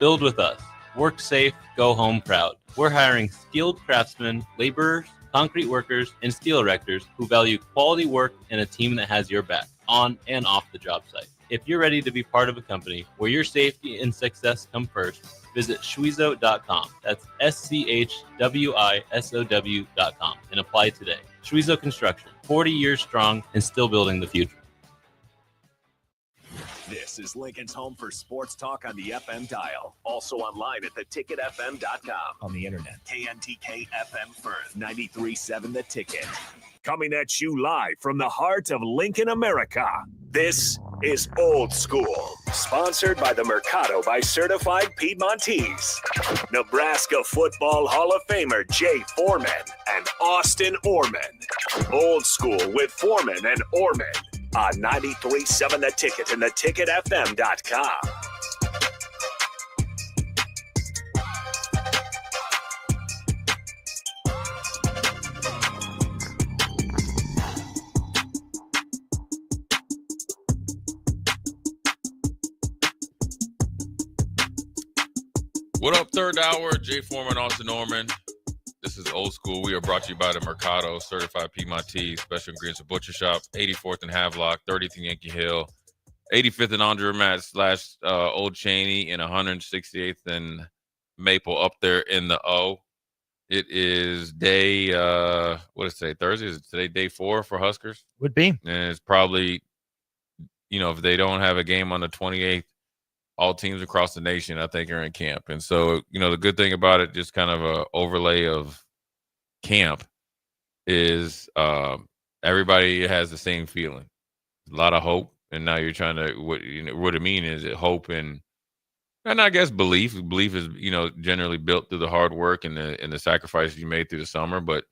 Build with us. Work safe, go home proud. We're hiring skilled craftsmen, laborers, concrete workers, and steel erectors who value quality work and a team that has your back, on and off the job site. If you're ready to be part of a company where your safety and success come first, visit Schwizo.com. That's SCHWISOW.com and apply today. Schwizo Construction, 40 years strong and still building the future. This is Lincoln's home for sports talk on the FM dial. Also online at theticketfm.com. On the internet, KNTK FM Firth, 93.7 The Ticket. Coming at you live from the heart of Lincoln, America. This is Old School, sponsored by the Mercado by Certified Piedmontese. Nebraska Football Hall of Famer Jay Foreman and Austin Orman. Old School with Foreman and Orman on 93.7 The Ticket and theticketfm.com. What up, third hour? Jay Foreman, Austin Norman. This is Old School. We are brought to you by the Mercado, Certified Piedmontese, Special Ingredients Butcher Shop, 84th and Havelock, 30th and Yankee Hill, 85th and Andrew / Old Cheney, and 168th and Maple up there in the O. It is day, what is today, Thursday? Is it today day 4 for Huskers? Would be. And it's probably, if they don't have a game on the 28th, all teams across the nation, I think, are in camp. And so, the good thing about it, just kind of a overlay of camp, is everybody has the same feeling. A lot of hope. And now you're trying to, what it means is hope and I guess belief. Belief is, generally built through the hard work and the sacrifices you made through the summer. But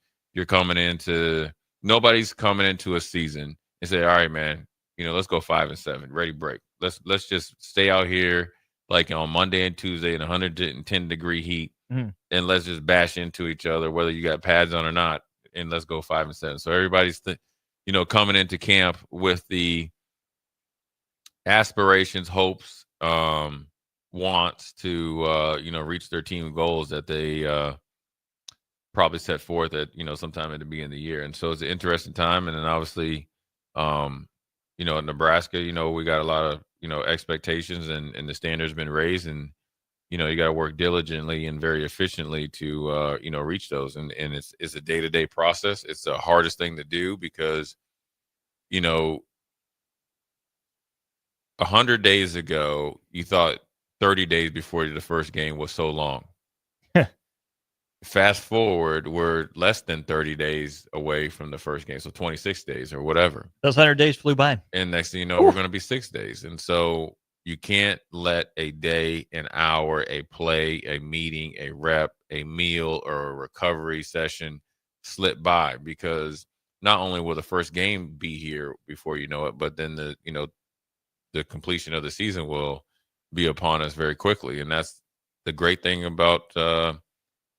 nobody's coming into a season and say, all right, man, let's go 5-7, ready, break. Let's just stay out here like on Monday and Tuesday in 110-degree heat, and let's just bash into each other, whether you got pads on or not, and let's go 5-7. So everybody's, coming into camp with the aspirations, hopes, wants to, reach their team goals that they probably set forth at, sometime at the beginning of the year. And so it's an interesting time. And then obviously, at Nebraska, we got a lot of, expectations and the standards been raised, and, you got to work diligently and very efficiently to, reach those. And it's a day-to-day process. It's the hardest thing to do because, 100 days ago, you thought 30 days before the first game was so long. Fast forward, we're less than 30 days away from the first game, so 26 days or whatever. Those 100 days flew by. And next thing you know, we're going to be 6 days. And so you can't let a day, an hour, a play, a meeting, a rep, a meal, or a recovery session slip by, because not only will the first game be here before you know it, but then the completion of the season will be upon us very quickly. And that's the great thing about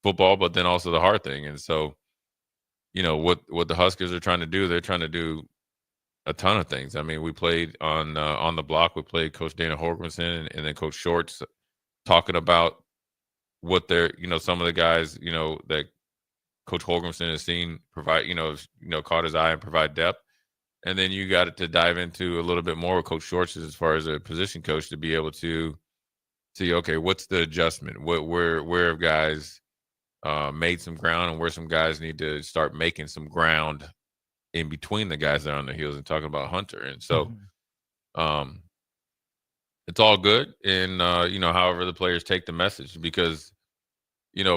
football, but then also the hard thing. And so, what the Huskers are trying to do, they're trying to do a ton of things. I mean, we played on the block. We played Coach Dana Holgorsen and then Coach Shorts talking about what they're, some of the guys, that Coach Holgorsen has seen provide, caught his eye and provide depth. And then you got to dive into a little bit more with Coach Shorts as far as a position coach to be able to see, okay, what's the adjustment? Where have guys made some ground and where some guys need to start making some ground in between the guys that are on their heels, and talking about Hunter. And so it's all good. And, however the players take the message, because,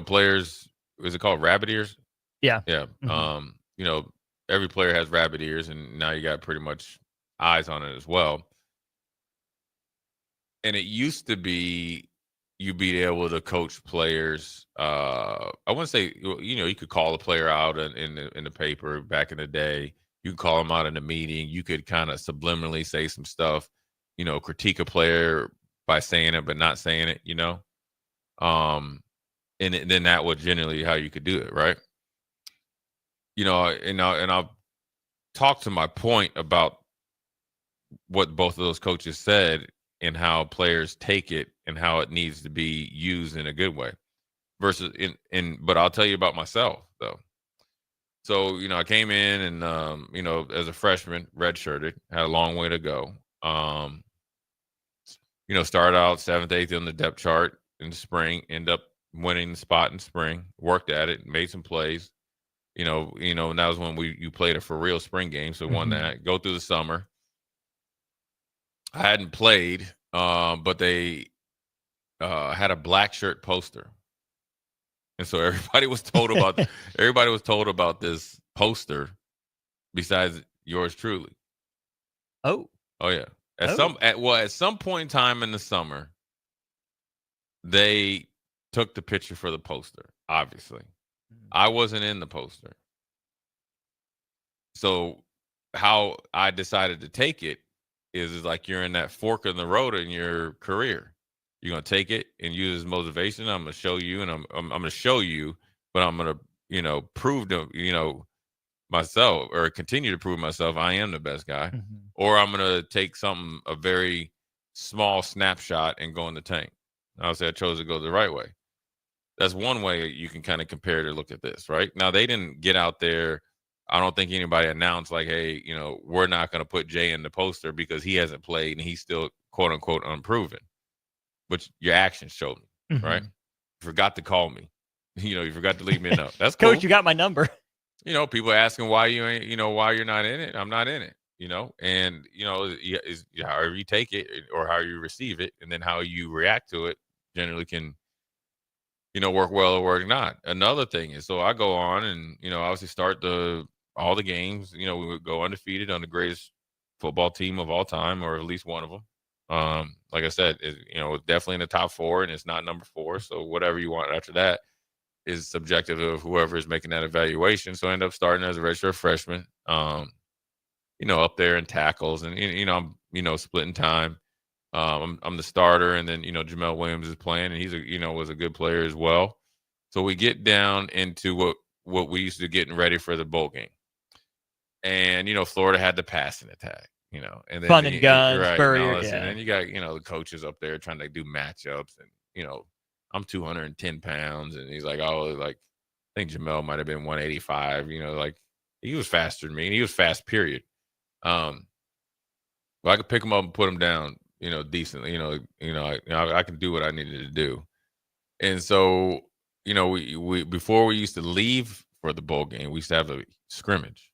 players, is it called rabbit ears? Yeah. Yeah. Mm-hmm. Every player has rabbit ears, and now you got pretty much eyes on it as well. And it used to be you be able to coach players. I wouldn't say, you could call a player out in the paper back in the day. You could call them out in a meeting. You could kind of subliminally say some stuff, critique a player by saying it but not saying it, and then that was generally how you could do it, right? And I'll talk to my point about what both of those coaches said and how players take it and how it needs to be used in a good way versus but I'll tell you about myself though. So, I came in and, as a freshman, redshirted, had a long way to go. Started out 7th, 8th on the depth chart in the spring, end up winning the spot in spring, worked at it, made some plays. And that was when you played a for real spring game. So won that, go through the summer. I hadn't played, but they had a black shirt poster. And so everybody was told about this poster besides yours truly. Oh yeah. At some point in time in the summer, they took the picture for the poster, obviously. I wasn't in the poster. So how I decided to take it is like you're in that fork in the road in your career. You're going to take it and use it as motivation. I'm going to show you, and I'm going to show you, but I'm going to, prove to, myself, or continue to prove myself I am the best guy. Or I'm going to take a very small snapshot and go in the tank. Obviously, I chose to go the right way. That's one way you can kind of compare to look at this, right? Now, they didn't get out there. I don't think anybody announced like, hey, we're not going to put Jay in the poster because he hasn't played and he's still, quote unquote, unproven. But your actions showed me, right? You forgot to call me. You forgot to leave me a note. That's cool. Coach, you got my number. People asking why you ain't, why you're not in it. I'm not in it, and, is however you take it or how you receive it and then how you react to it generally can, work well or work not. Another thing is, so I go on and, obviously start all the games, we would go undefeated on the greatest football team of all time, or at least one of them. Like I said, it's definitely in the top 4 and it's not number 4. So whatever you want after that is subjective of whoever is making that evaluation. So I end up starting as a redshirt freshman, up there in tackles and, I'm, splitting time. I'm the starter, and then, Jamel Williams is playing, and he's was a good player as well. So we get down into what we used to getting ready for the bowl game. And, Florida had the passing attack, and then Fun and guns, right, Spurrier, and then you got, the coaches up there trying to do matchups, and, I'm 210 pounds, and he's like, I think Jamel might have been 185, like he was faster than me, and he was fast, period. Well, I could pick him up and put him down, decently, I can do what I needed to do. And so, we before we used to leave for the bowl game, we used to have a scrimmage.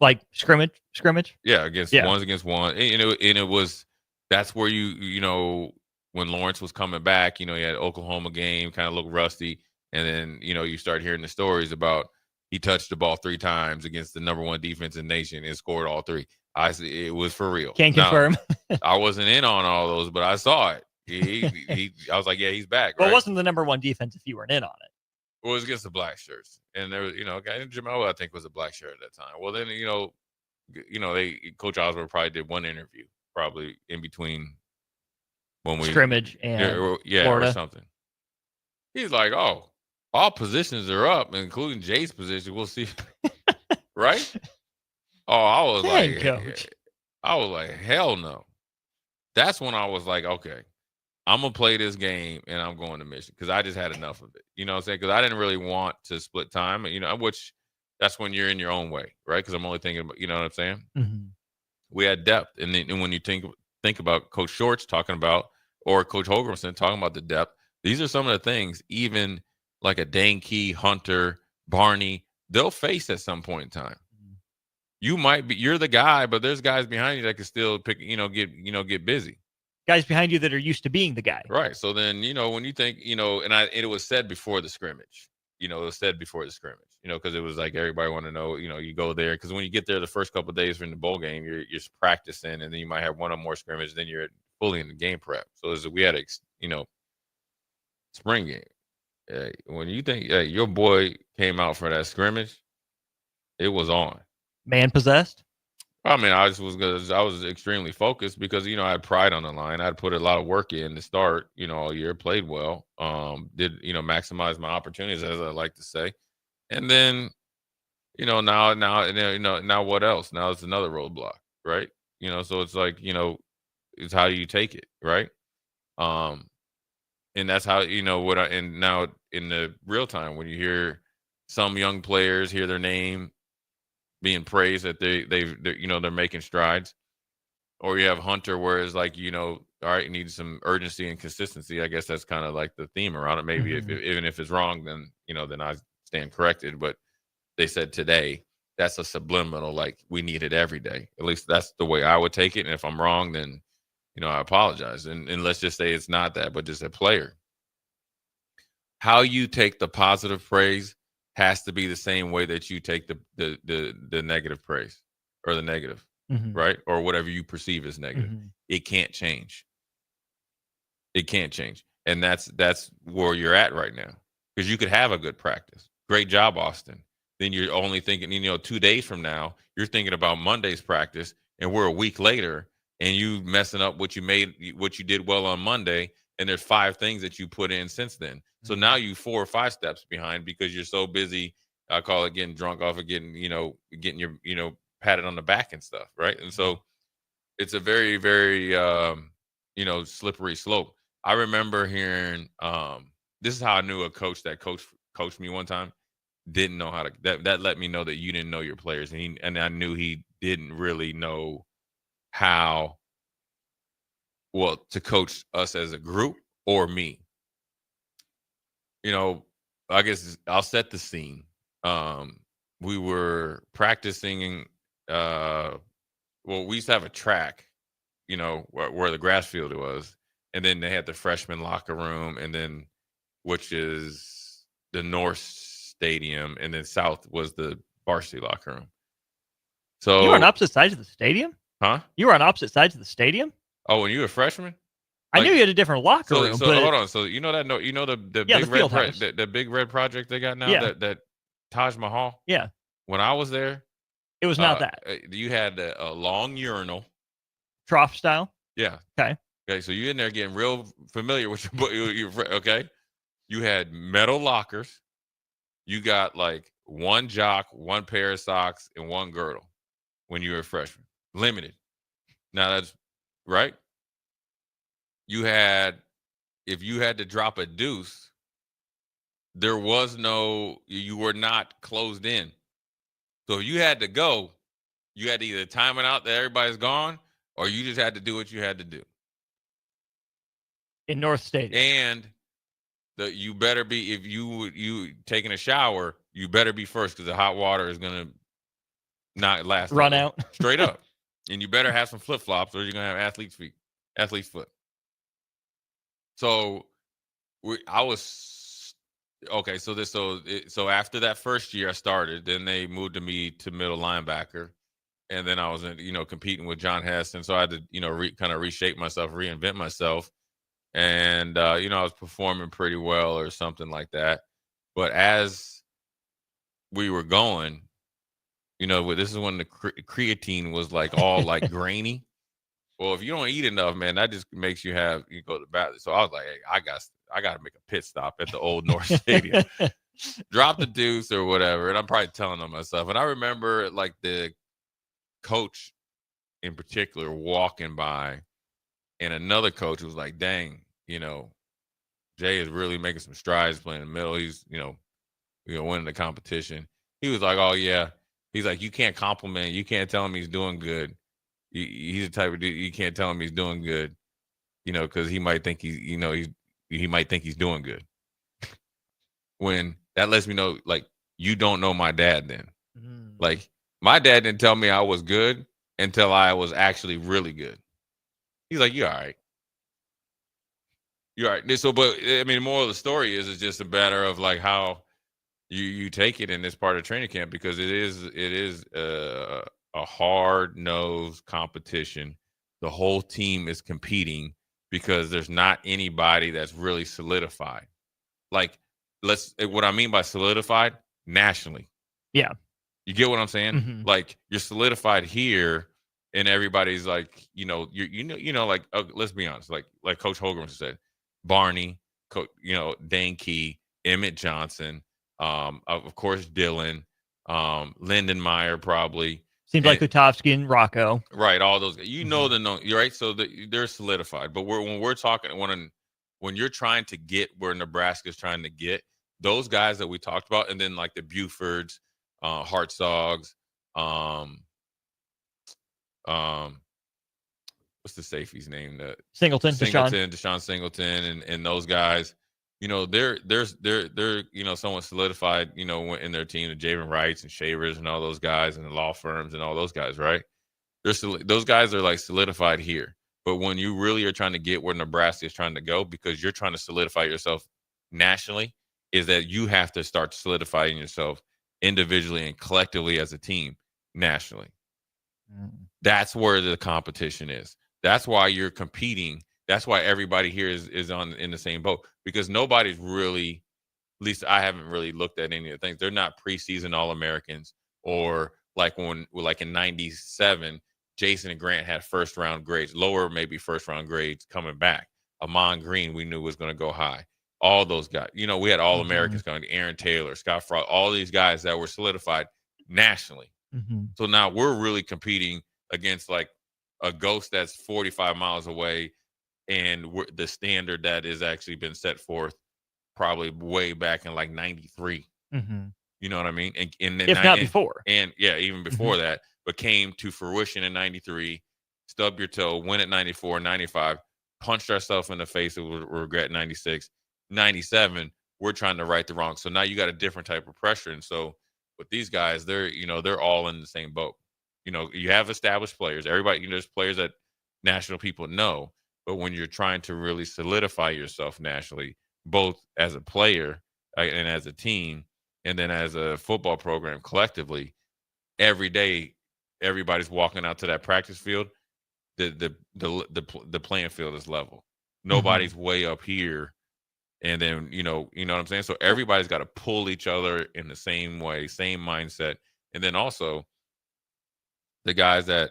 Like scrimmage? Yeah, ones against one. And it was, that's where when Lawrence was coming back, he had Oklahoma game, kind of looked rusty. And then, you start hearing the stories about he touched the ball 3 times against the number 1 defense in the nation and scored all 3. It was for real. Can't confirm. I wasn't in on all those, but I saw it. I was like, yeah, he's back. Well, right? It wasn't the number 1 defense if you weren't in on it. Well, it was against the black shirts. And there was, Jamel, I think, was a black shirt at that time. Well, then, Coach Osborne probably did one interview, probably in between when we scrimmage and Florida. Or something. He's like, oh, all positions are up, including Jay's position. We'll see. Right? Oh, I was like, hell no. That's when I was like, okay, I'm going to play this game and I'm going to Michigan because I just had enough of it. You know what I'm saying? Because I didn't really want to split time, which that's when you're in your own way, right? Because I'm only thinking about, you know what I'm saying? We had depth. And then when you think about Coach Shorts talking about, or Coach Holgrimson talking about the depth, these are some of the things, even like a Dane Key, Hunter, Barney, they'll face at some point in time. You're the guy, but there's guys behind you that can still get busy. Guys behind you that are used to being the guy. Right. So then, when you think, and it was said before the scrimmage, because it was like everybody want to know, you go there because when you get there the first couple of days from the bowl game, you're practicing, and then you might have one or more scrimmage, then you're fully in the game prep. So we had a, spring game. When you think your boy came out for that scrimmage, it was on. Man possessed? I mean, I was extremely focused because, I had pride on the line. I'd put a lot of work in to start, all year, played well, maximize my opportunities, as I like to say. And then, now what else? Now it's another roadblock, right? So it's like, It's how you take it, right? And that's how, and now in the real time, when you hear some young players hear their name being praised that they're making strides, or you have Hunter, where it's like, all right, you need some urgency and consistency. I guess that's kind of like the theme around it. Maybe even if it's wrong, then, then I stand corrected. But they said today, that's a subliminal, like we need it every day. At least that's the way I would take it. And if I'm wrong, then, I apologize. And let's just say it's not that, but just a player. How you take the positive praise has to be the same way that you take the negative praise or the negative, right? Or whatever you perceive as negative. It can't change. It can't change. And that's where you're at right now. Because you could have a good practice. Great job, Austin. Then you're only thinking, 2 days from now, you're thinking about Monday's practice, and we're a week later, and you messing up what you did well on Monday, and there's 5 things that you put in since then. So now you 4 or 5 steps behind because you're so busy. I call it getting drunk off of getting your, patted on the back and stuff, right? And so it's a very, very, slippery slope. I remember hearing, this is how I knew a coach that coached me one time didn't know how to. That let me know that you didn't know your players, and I knew he didn't really know how to coach us as a group or me. I guess I'll set the scene. We were practicing. We used to have a track, where the grass field was, and then they had the freshman locker room, and then which is the North Stadium, and then South was the varsity locker room. So you were on opposite sides of the stadium? Huh? You were on opposite sides of the stadium? Oh, when you were a freshman? I knew you had a different locker room. So but hold on. So the big red project they got now, that Taj Mahal. Yeah. When I was there, it was not that. You had a long urinal, trough style. Yeah. Okay. So you're in there getting real familiar with your okay. You had metal lockers. You got like one jock, one pair of socks, and one girdle when you were a freshman. Limited. Now that's right. If you had to drop a deuce, you were not closed in. So if you had to go, you had to either time it out that everybody's gone, or you just had to do what you had to do. In North Stadium. And you better be, if you taking a shower, you better be first, because the hot water is going to not last. Run out. Straight up. And you better have some flip-flops, or you're going to have athlete's foot. So I was okay. So after that first year I started, then they moved me to middle linebacker, and then I was competing with John Heston. So I had to kind of reshape myself, reinvent myself, and I was performing pretty well or something like that. But as we were going, this is when the creatine was like all like grainy. Well, if you don't eat enough, man, that just makes you go to the bathroom. So I was like, hey, I got to make a pit stop at the old North Stadium. Drop the deuce or whatever. And I'm probably telling on myself. And I remember like the coach in particular walking by, and another coach was like, dang, Jay is really making some strides playing in the middle. He's, winning the competition. He was like, oh, yeah. He's like, you can't compliment. You can't tell him he's doing good. He's the type of dude you can't tell him he's doing good, because he might think he might think he's doing good. When that lets me know, like, you don't know my dad then. Like, my dad didn't tell me I was good until I was actually really good. He's like, you're all right. You're all right. So, but I mean, the moral of the story is it's just a matter of like how you take it in this part of training camp, because it is a hard-nosed competition. The whole team is competing because there's not anybody that's really solidified. Like, what I mean by solidified, nationally. Yeah. You get what I'm saying? Like, you're solidified here, and everybody's like, like, let's be honest, like Coach Holgram said, Barney, Dane Key, Emmett Johnson, of course, Dylan, Lindenmeyer probably. Seems like Lutovsky and Rocco. Right, all those. You know you're right. So they're solidified. But when we're talking, when you're trying to get where Nebraska's trying to get, those guys that we talked about, and then like the Bufords, Hartzogs, what's the safety's name? Singleton, Deshaun Singleton, and those guys. You know, they're somewhat solidified. You know, in their team, the Javen Wrights and Shavers and all those guys, and the law firms and all those guys, right? Those guys are like solidified here. But when you really are trying to get where Nebraska is trying to go, because you're trying to solidify yourself nationally, is that you have to start solidifying yourself individually and collectively as a team nationally. That's where the competition is. That's why you're competing. That's why everybody here is in the same boat, because nobody's really, at least I haven't really looked at any of the things. They're not preseason All-Americans, or like in 97, Jason and Grant had first round grades, lower maybe first round grades coming back. Amon Green, we knew was going to go high. All those guys, you know, we had All-Americans going, Aaron Taylor, Scott Frost, all these guys that were solidified nationally. So now we're really competing against like a ghost that's 45 miles away, and the standard that has actually been set forth probably way back in like 93. You know what I mean? And then if not before. And yeah, even before that, but came to fruition in 93, stub your toe, win at 94, 95, punched ourselves in the face of regret 96, 97, we're trying to right the wrong. So now you got a different type of pressure. And so with these guys, they're all in the same boat. You know, you have established players. Everybody, you know, there's players that national people know. But when you're trying to really solidify yourself nationally, both as a player and as a team, and then as a football program collectively, every day, everybody's walking out to that practice field. The playing field is level. Nobody's way up here, and then you know what I'm saying. So everybody's got to pull each other in the same way, same mindset, and then also the guys that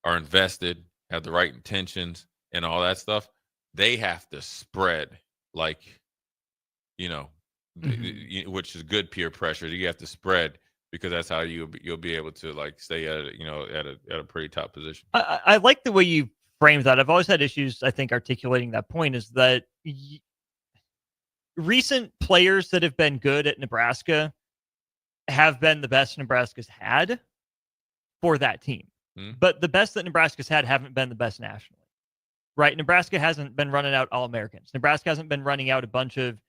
are invested, have the right intentions, and all that stuff. They have to spread, like, you know, which is good peer pressure. You have to spread, because that's how you'll be able to like stay at a pretty top position. I like the way you framed that. I've always had issues, I think, articulating that point, is that recent players that have been good at Nebraska have been the best Nebraska's had for that team. But the best that Nebraska's had haven't been the best nationally. Right? Nebraska hasn't been running out All-Americans. Nebraska hasn't been running out a bunch of,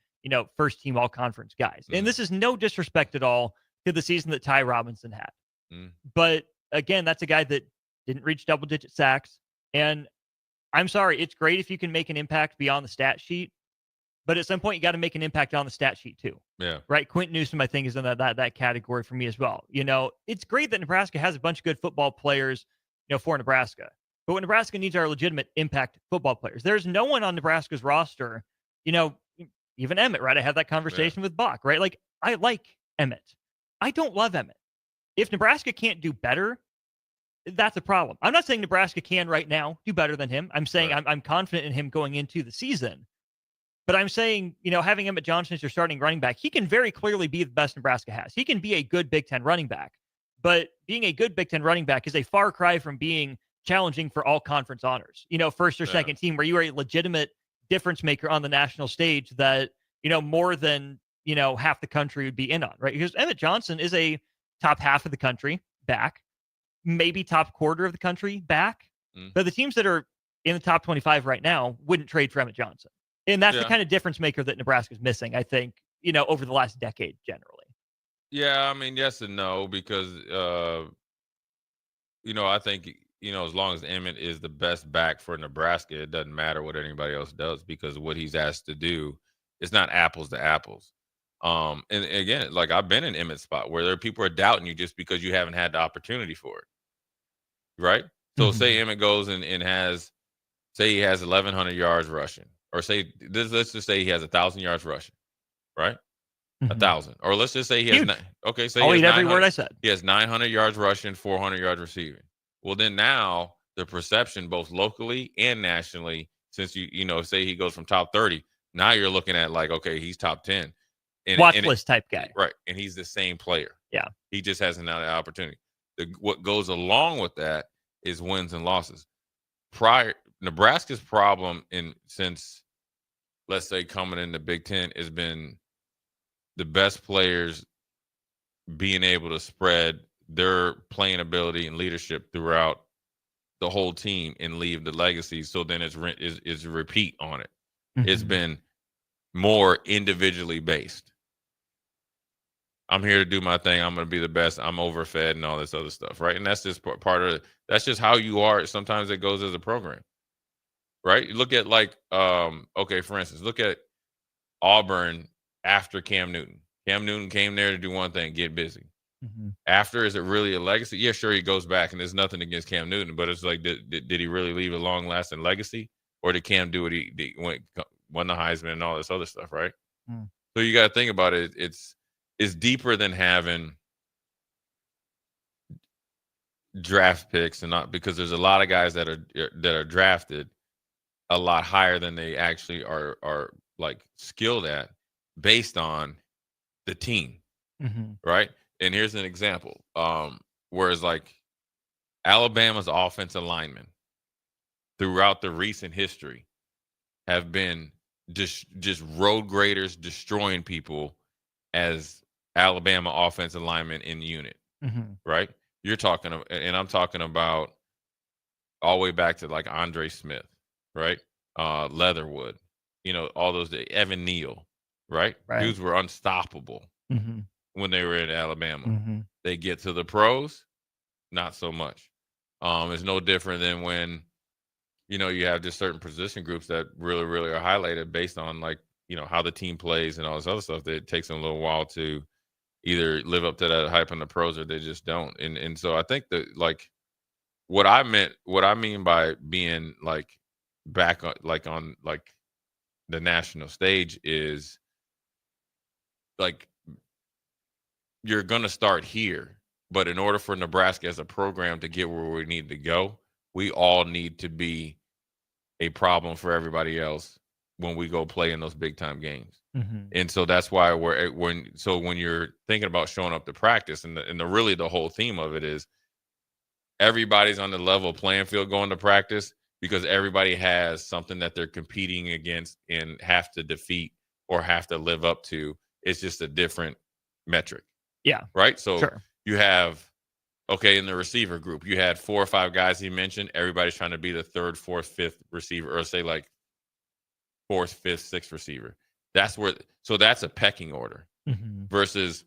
first team all-conference guys. And this is no disrespect at all to the season that Ty Robinson had. But again, that's a guy that didn't reach double-digit sacks. And I'm sorry, it's great if you can make an impact beyond the stat sheet, but at some point you got to make an impact on the stat sheet too. Yeah. Right? Quentin Newsom, I think, is in that category for me as well. It's great that Nebraska has a bunch of good football players, for Nebraska. But what Nebraska needs are legitimate impact football players. There's no one on Nebraska's roster, even Emmett, right? I had that conversation with Bach, right? Like, I like Emmett. I don't love Emmett. If Nebraska can't do better, that's a problem. I'm not saying Nebraska can right now do better than him. I'm saying I'm confident in him going into the season. But I'm saying, having Emmett Johnson as your starting running back, he can very clearly be the best Nebraska has. He can be a good Big Ten running back. But being a good Big Ten running back is a far cry from being challenging for all conference honors, first or second team, where you are a legitimate difference maker on the national stage that, more than, half the country would be in on, right? Because Emmett Johnson is a top half of the country back, maybe top quarter of the country back. But the teams that are in the top 25 right now wouldn't trade for Emmett Johnson. And that's the kind of difference maker that Nebraska's missing, I think, over the last decade generally. Yeah, I mean, yes and no, because, I think, as long as Emmett is the best back for Nebraska, it doesn't matter what anybody else does, because what he's asked to do is not apples to apples. And again, like, I've been in Emmett's spot where there are people are doubting you just because you haven't had the opportunity for it. Right? So say Emmett goes and has, say he has 1,100 yards rushing, or let's just say he has 1,000 yards rushing, right? 1,000. Or let's just say he has, I'll eat every word I said. He has 900 yards rushing, 400 yards receiving. Well, then now the perception, both locally and nationally, since say he goes from top 30, now you're looking at like, okay, he's top 10. Watch list type guy. Right. And he's the same player. Yeah. He just hasn't had the opportunity. what goes along with that is wins and losses. Nebraska's problem since, let's say, coming in the Big Ten has been the best players being able to spread their playing ability and leadership throughout the whole team and leave the legacy. So then it's a repeat on it. Mm-hmm. It's been more individually based. I'm here to do my thing. I'm going to be the best. I'm overfed and all this other stuff, right? And that's just part of it. That's just how you are. Sometimes it goes as a program, right? You look at for instance, look at Auburn after Cam Newton. Cam Newton came there to do one thing, get busy. Mm-hmm. After, is it really a legacy? Yeah, sure, he goes back, and there's nothing against Cam Newton, but it's like, did he really leave a long-lasting legacy? Or did Cam do what he won the Heisman and all this other stuff, right? Mm. So you got to think about it. It's deeper than having draft picks, and not because there's a lot of guys that are drafted a lot higher than they actually are like skilled at based on the team, mm-hmm. right? And here's an example. Whereas like Alabama's offensive linemen throughout the recent history have been just road graders destroying people as Alabama offensive linemen in the unit, mm-hmm. right? I'm talking about all the way back to like Andre Smith, right? Leatherwood, all those days, Evan Neal, right? Dudes were unstoppable mm-hmm. when they were in Alabama. Mm-hmm. They get to the pros, not so much. It's no different than when, you have just certain position groups that really, really are highlighted based on like, how the team plays and all this other stuff that it takes them a little while to either live up to that hype in the pros or they just don't. And so I think that like what I mean by being like back on the national stage is like you're going to start here, but in order for Nebraska as a program to get where we need to go, we all need to be a problem for everybody else when we go play in those big time games. Mm-hmm. And so that's why when you're thinking about showing up to practice, and really the whole theme of it is everybody's on the level playing field going to practice, because everybody has something that they're competing against and have to defeat or have to live up to. It's just a different metric. Yeah. Right. So sure. You have, in the receiver group, you had 4 or 5 guys he mentioned. Everybody's trying to be the 3rd, 4th, 5th receiver, or say like 4th, 5th, 6th receiver. That's a pecking order mm-hmm. versus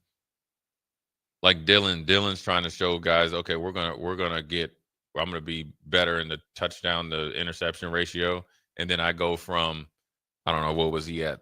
like Dylan's trying to show guys, okay, I'm going to be better in the touchdown to interception ratio. And then I go from, I don't know, what was he at?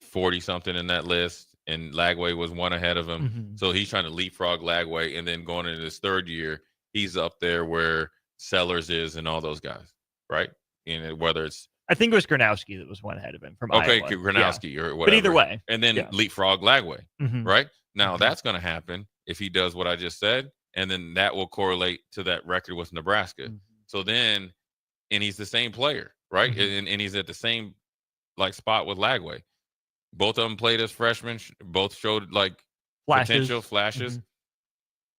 40 something in that list. And Lagway was 1 ahead of him. Mm-hmm. So he's trying to leapfrog Lagway. And then going into his 3rd year, he's up there where Sellers is and all those guys, right? And whether it's, I think it was Gronowski that was 1 ahead of him from Iowa. Gronowski or whatever. But either way. And then leapfrog Lagway, mm-hmm. right? Now, mm-hmm. that's going to happen if he does what I just said. And then that will correlate to that record with Nebraska. Mm-hmm. So then, and he's the same player, right? Mm-hmm. And he's at the same like spot with Lagway. Both of them played as freshmen. Both showed like potential flashes. Mm-hmm.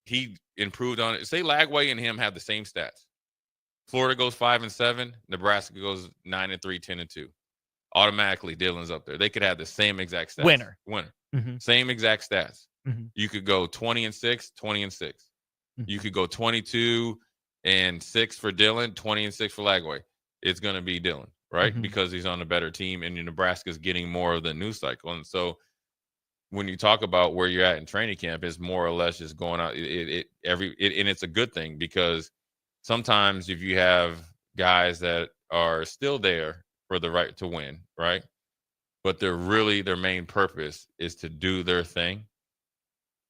He improved on it. Say Lagway and him have the same stats. Florida goes 5-7. Nebraska goes 9-3, 10-2. Automatically, Dylan's up there. They could have the same exact stats. Winner. Mm-hmm. Same exact stats. Mm-hmm. You could go 20-6, 20-6. Mm-hmm. You could go 22-6 for Dylan, 20-6 for Lagway. It's going to be Dylan, right? Mm-hmm. Because he's on a better team, and Nebraska's getting more of the news cycle. And so when you talk about where you're at in training camp, it's more or less just going out. And it's a good thing, because sometimes if you have guys that are still there for the right to win, right? But their main purpose is to do their thing.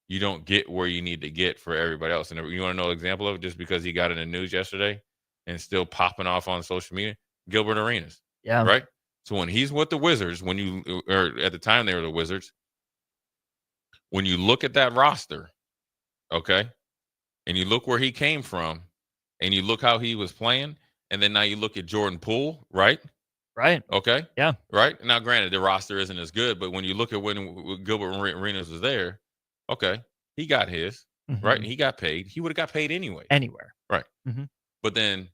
You don't get where you need to get for everybody else. And you want to know an example of it, just because he got in the news yesterday and still popping off on social media? Gilbert Arenas. Yeah. Right? So when he's with the Wizards, or at the time they were the Wizards, when you look at that roster, okay, and you look where he came from, and you look how he was playing, and then now you look at Jordan Poole, right? Right. Okay. Yeah. Right. Now, granted, the roster isn't as good, but when you look at when Gilbert Arenas was there, okay, he got his. right? And he got paid. He would have got paid anyway. Anywhere. Right. But then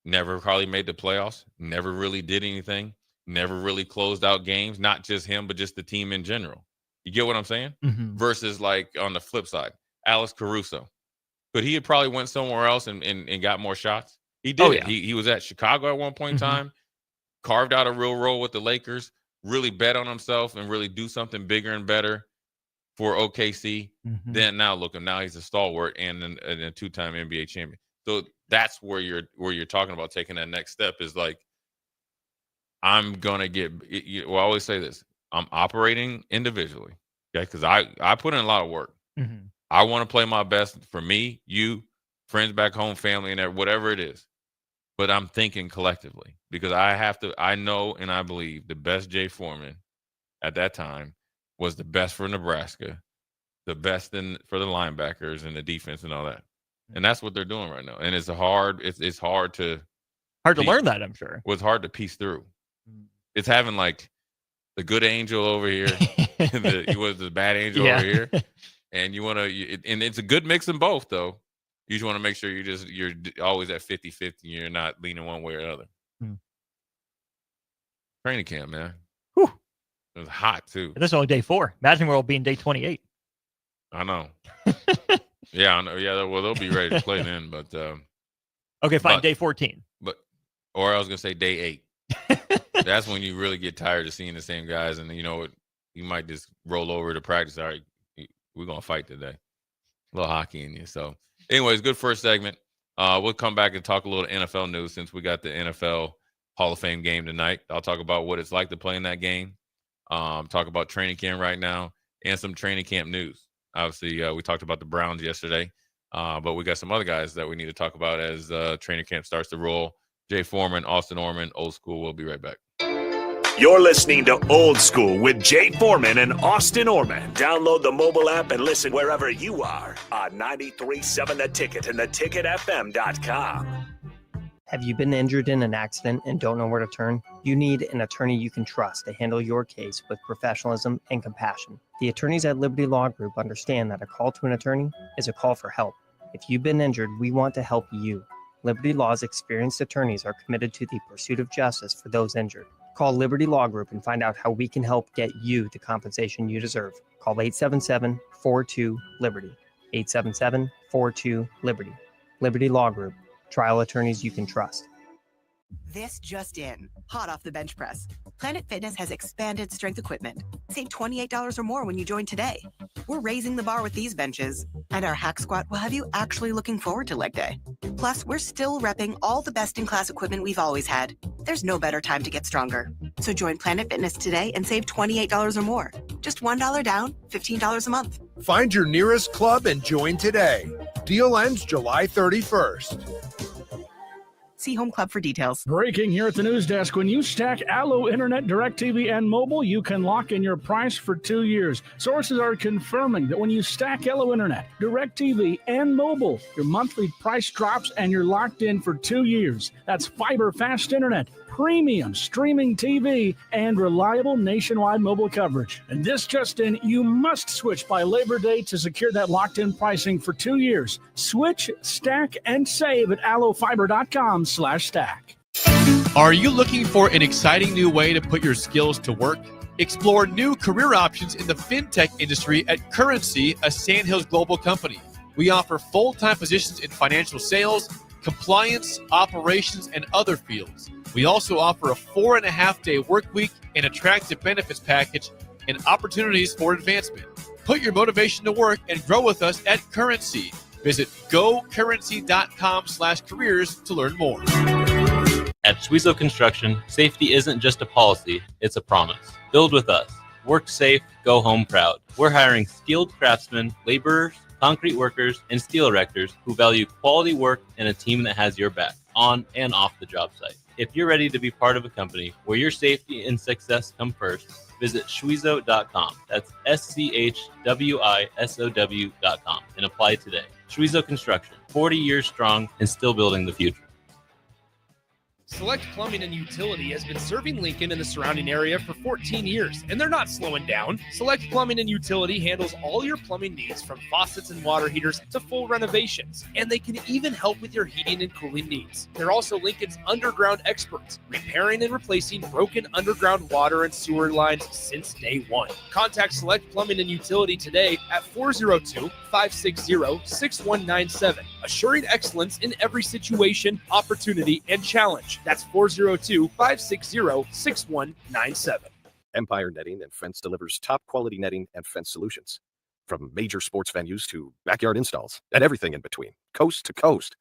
never probably made the playoffs, never really did anything, never really closed out games, not just him, but just the team in general. You get what I'm saying? Versus like on the flip side, Alex Caruso. Could he had probably went somewhere else and got more shots? He did. Oh, yeah. He was at Chicago at one point in time, carved out a real role with the Lakers, really bet on himself and really do something bigger and better for OKC. Then now look him. Now he's a stalwart and a two-time NBA champion. So that's where you're talking about taking that next step is like, I'm gonna get. Well, I always say this: I'm operating individually, okay? Because I put in a lot of work. I want to play my best for me, you, friends back home, family, and whatever it is. But I'm thinking collectively because I know and I believe the best Jay Foreman at that time was the best for Nebraska, the best for the linebackers and the defense and all that. And that's what they're doing right now. And it's hard. It's hard to learn that, I'm sure. Was hard to piece through. It's having like the good angel over here, he was the bad angel over here, and you want to. And it's a good mix in both, though. You just want to make sure you're always at 50-50. You're not leaning one way or the other. Training camp, man. Whew. It was hot too. This is only day 4. Imagine we'll be in day 28. I know. Yeah, I know. Yeah, well, they'll be ready to play then, but okay, fine. Day 14. Or I was gonna say day 8. That's when you really get tired of seeing the same guys, and you know you might just roll over to practice. All right, we're gonna fight today. A little hockey in you. So, anyways, good first segment. We'll come back and talk a little NFL news since we got the NFL Hall of Fame game tonight. I'll talk about what it's like to play in that game. Talk about training camp right now and some training camp news. Obviously, we talked about the Browns yesterday, but we got some other guys that we need to talk about as training camp starts to roll. Jay Foreman, Austin Orman, Old School. We'll be right back. You're listening to Old School with Jay Foreman and Austin Orman. Download the mobile app and listen wherever you are on 93.7 The Ticket and theticketfm.com. Have you been injured in an accident and don't know where to turn? You need an attorney you can trust to handle your case with professionalism and compassion. The attorneys at Liberty Law Group understand that a call to an attorney is a call for help. If you've been injured, we want to help you. Liberty Law's experienced attorneys are committed to the pursuit of justice for those injured. Call Liberty Law Group and find out how we can help get you the compensation you deserve. Call 877-42-LIBERTY. 877-42-LIBERTY. Liberty Law Group. Trial attorneys you can trust. This just in, hot off the bench press. Planet Fitness has expanded strength equipment. Save $28 or more when you join today. We're raising the bar with these benches, and our hack squat will have you actually looking forward to leg day. Plus, we're still repping all the best-in-class equipment we've always had. There's no better time to get stronger. So join Planet Fitness today and save $28 or more. Just $1 down, $15 a month. Find your nearest club and join today. Deal ends July 31st. See Home Club for details. Breaking here at the news desk. When you stack Allo Internet, DirecTV, and mobile, you can lock in your price for 2 years. Sources are confirming that when you stack Allo Internet, DirecTV, and mobile, your monthly price drops and you're locked in for 2 years. That's fiber fast internet, premium streaming TV, and reliable nationwide mobile coverage. And this just in, you must switch by Labor Day to secure that locked-in pricing for 2 years. Switch, stack, and save at allofiber.com/stack. Are you looking for an exciting new way to put your skills to work? Explore new career options in the fintech industry at Currency, a Sandhills global company. We offer full-time positions in financial sales, compliance, operations, and other fields. We also offer a 4.5-day work week, an attractive benefits package, and opportunities for advancement. Put your motivation to work and grow with us at Currency. Visit gocurrency.com/careers to learn more. At Schwezo Construction, safety isn't just a policy, it's a promise. Build with us. Work safe, go home proud. We're hiring skilled craftsmen, laborers, concrete workers, and steel erectors who value quality work and a team that has your back on and off the job site. If you're ready to be part of a company where your safety and success come first, visit Schwezo.com. That's SCHWISOW.com and apply today. Schwezo Construction, 40 years strong and still building the future. Select Plumbing and Utility has been serving Lincoln and the surrounding area for 14 years, and they're not slowing down. Select Plumbing and Utility handles all your plumbing needs from faucets and water heaters to full renovations, and they can even help with your heating and cooling needs. They're also Lincoln's underground experts, repairing and replacing broken underground water and sewer lines since day one. Contact Select Plumbing and Utility today at 402-560-6197, assuring excellence in every situation, opportunity, and challenge. That's 402-560-6197. Empire Netting and Fence delivers top quality netting and fence solutions. From major sports venues to backyard installs and everything in between, coast to coast.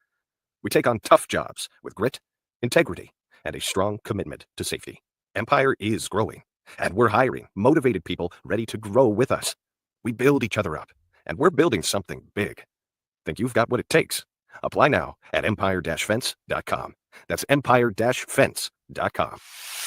We take on tough jobs with grit, integrity, and a strong commitment to safety. Empire is growing, and we're hiring motivated people ready to grow with us. We build each other up, and we're building something big. Think you've got what it takes? Apply now at empire-fence.com. That's empire-fence.com.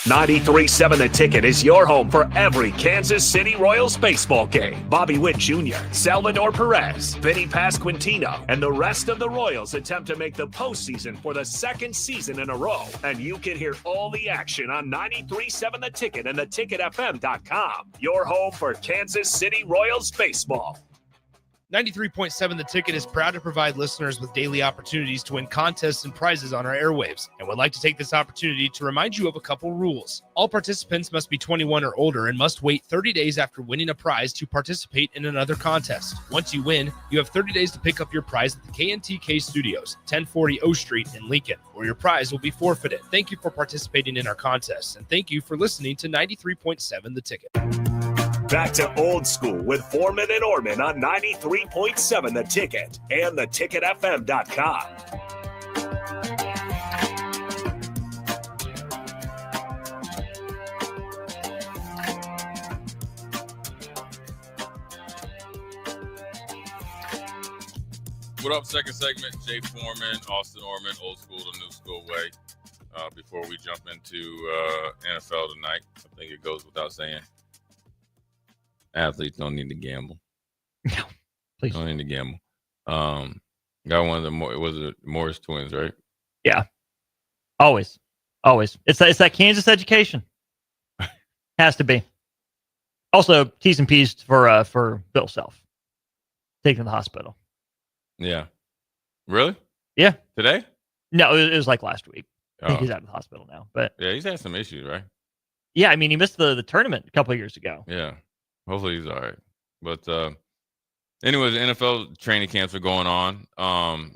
93.7 The Ticket is your home for every Kansas City Royals baseball game. Bobby Witt Jr., Salvador Perez, Vinny Pasquantino, and the rest of the Royals attempt to make the postseason for the second season in a row. And you can hear all the action on 93.7 The Ticket and theticketfm.com. Your home for Kansas City Royals baseball. 93.7 The Ticket is proud to provide listeners with daily opportunities to win contests and prizes on our airwaves, and would like to take this opportunity to remind you of a couple rules. All participants must be 21 or older and must wait 30 days after winning a prize to participate in another contest. Once you win, you have 30 days to pick up your prize at the KNTK Studios, 1040 O Street in Lincoln, or your prize will be forfeited. Thank you for participating in our contests, and thank you for listening to 93.7 The Ticket. Back to old school with Foreman and Orman on 93.7 The Ticket and theticketfm.com. What up, second segment? Jay Foreman, Austin Orman, old school to new school way. Before we jump into NFL tonight, I think it goes without saying, athletes don't need to gamble. No, please. Don't need to gamble. Got one of the Morris twins, right? Yeah. Always. It's that Kansas education. Has to be. Also, T's and P's for Bill Self. Taken to the hospital. Yeah. Really? Yeah. Today? No, it was like last week. I think he's out of the hospital now. But yeah, he's had some issues, right? Yeah, I mean, he missed the tournament a couple of years ago. Yeah. Hopefully he's all right. But anyways, NFL training camps are going on.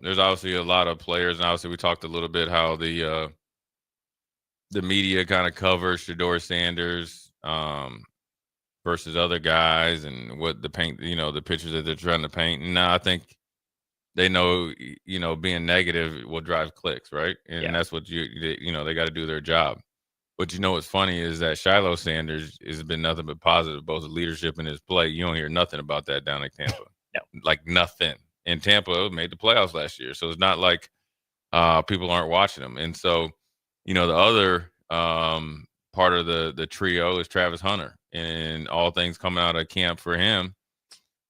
There's obviously a lot of players, and obviously we talked a little bit how the media kind of covers Shedeur Sanders versus other guys and what the pictures that they're trying to paint. And now I think they know, being negative will drive clicks, right? And that's what they got to do their job. But what's funny is that Shiloh Sanders has been nothing but positive, both his leadership and his play. You don't hear nothing about that down in Tampa. No. Like nothing. And Tampa made the playoffs last year. So it's not like people aren't watching them. And so, the other part of the trio is Travis Hunter. And all things coming out of camp for him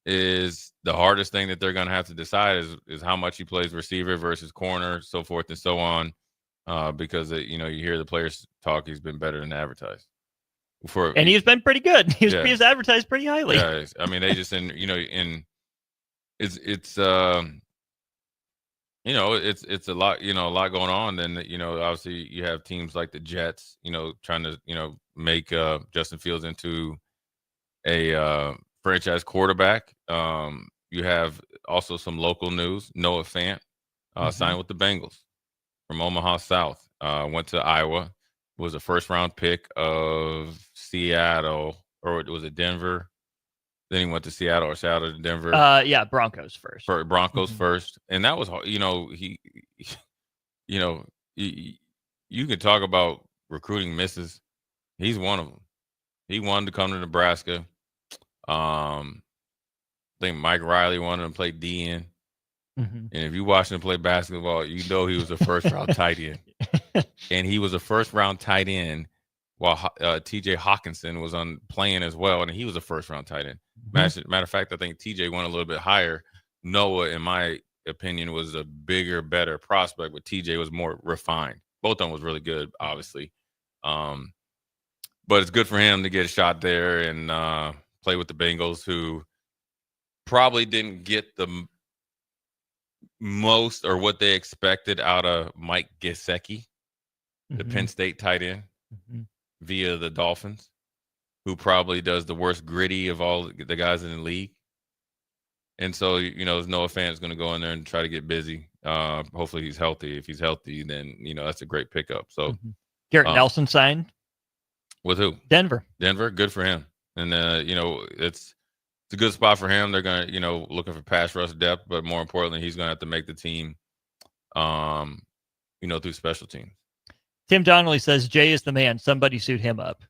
is the hardest thing that they're going to have to decide is how much he plays receiver versus corner, so forth and so on. Because you hear the players talk, he's been better than advertised. And he's been pretty good. He was advertised pretty highly. Yeah, I mean, they just it's it's a lot, a lot going on. Then obviously you have teams like the Jets, trying to make Justin Fields into a franchise quarterback. You have also some local news. Noah Fant signed with the Bengals from Omaha South, went to Iowa, was a first-round pick of Seattle, or was it Denver? Then he went to Seattle to Denver. Broncos first. Broncos first. And that was, you can talk about recruiting misses. He's one of them. He wanted to come to Nebraska. I think Mike Riley wanted him to play DN. Mm-hmm. And if you watch him play basketball, he was a first-round tight end. And he was a first-round tight end while T.J. Hawkinson was playing as well, and he was a first-round tight end. Mm-hmm. Matter of fact, I think T.J. went a little bit higher. Noah, in my opinion, was a bigger, better prospect, but T.J. was more refined. both of them was really good, obviously. But it's good for him to get a shot there and play with the Bengals, who probably didn't get the most or what they expected out of Mike Gesicki, the Penn State tight end, via the Dolphins, who probably does the worst gritty of all the guys in the league. And so, there's Noah Fant's going to go in there and try to get busy. Hopefully he's healthy. If he's healthy, then, that's a great pickup. So Garrett Nelson signed. With who? Denver. Good for him. And, it's a good spot for him. They're going to, looking for pass rush depth, but more importantly, he's going to have to make the team, through special teams. Tim Donnelly says, Jay is the man. Somebody suit him up.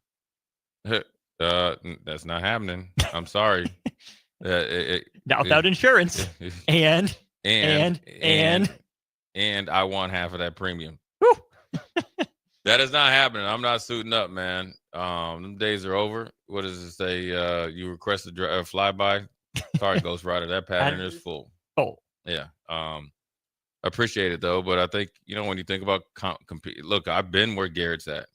That's not happening. I'm sorry. Not without insurance. And I want half of that premium. That is not happening. I'm not suiting up, man. Them days are over. What does it say? You request a flyby. Sorry, Ghost Rider. That pattern is full. Oh, yeah. Appreciate it though, but I think when you think about compete. Look, I've been where Garrett's at.